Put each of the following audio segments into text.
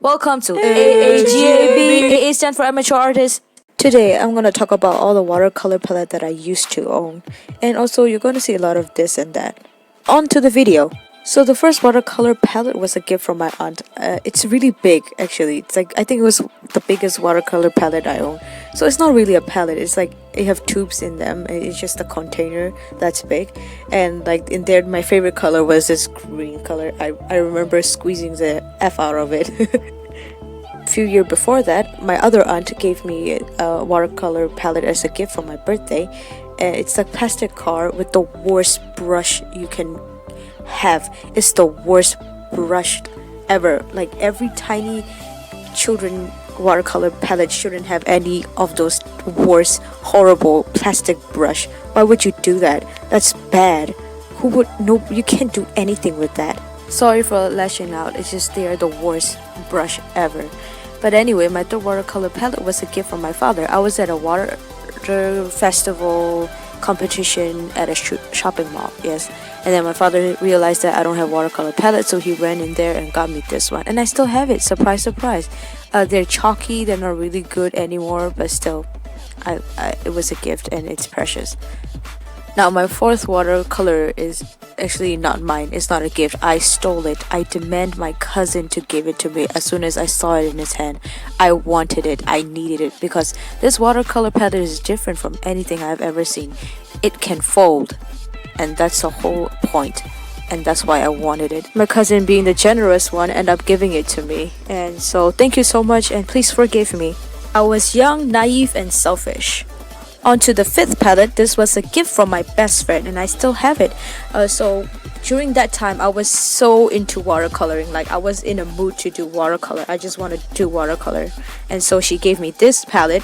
Welcome to G.A.B. A stands for amateur artist. Today, I'm gonna talk about all the watercolor palette that I used to own, and also you're gonna see a lot of this and that. On to the video. So the first watercolor palette was a gift from my aunt. It's really big, actually. It's like I think it was the biggest watercolor palette I own. So it's not really a palette. It's like you have tubes in them. It's just a container that's big, and like in there, my favorite color was this green color. I remember squeezing the f out of it. A few years before that, my other aunt gave me a watercolor palette as a gift for my birthday. It's a plastic car with the worst brush you can have. It's the worst brush ever. Like every tiny children watercolor palette shouldn't have any of those worst horrible plastic brush. Why would you do that? That's bad. Who would? No, you can't do anything with that. Sorry for lashing out. It's just they are the worst brush ever. But anyway, my third watercolor palette was a gift from my father. I was at a water festival competition at a shopping mall, yes, and then my father realized that I don't have watercolor palette, so he ran in there and got me this one, and I still have it. Surprise, surprise. They're chalky, they're not really good anymore, but still, it was a gift and it's precious. Now my fourth watercolor is actually not mine. It's not a gift. I stole it. I demand my cousin to give it to me as soon as I saw it in his hand. I wanted it. I needed it because this watercolor palette is different from anything I've ever seen. It can fold, and that's the whole point. And that's why I wanted it. My cousin, being the generous one, ended up giving it to me. And so thank you so much, and please forgive me. I was young, naive, and selfish. On to the fifth palette. This was a gift from my best friend and I still have it. So during that time I was so into watercoloring. Like I was in a mood to do watercolor. I just want to do watercolor. And so she gave me this palette.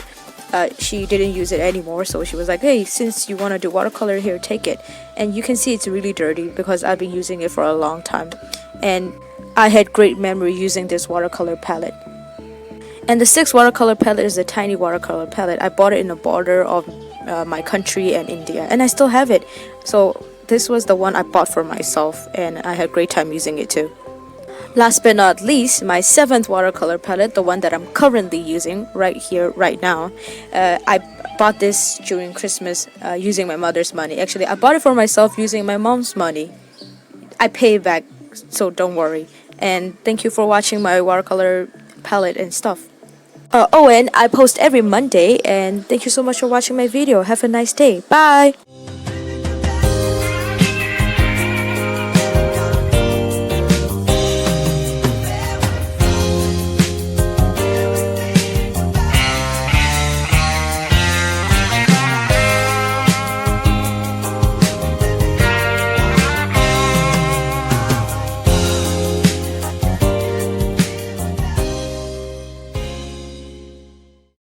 She didn't use it anymore, so she was like, hey, since you want to do watercolor, here, take it. And you can see it's really dirty because I've been using it for a long time. And I had great memory using this watercolor palette. And the sixth watercolor palette is a tiny watercolor palette. I bought it in the border of my country and India, and I still have it. So this was the one I bought for myself, and I had a great time using it too. Last but not least, my seventh watercolor palette, the one that I'm currently using right here, right now. I bought this during Christmas using my mother's money. Actually, I bought it for myself using my mom's money. I pay it back, so don't worry. And thank you for watching my watercolor palette and stuff. And I post every Monday, and thank you so much for watching my video. Have a nice day. Bye!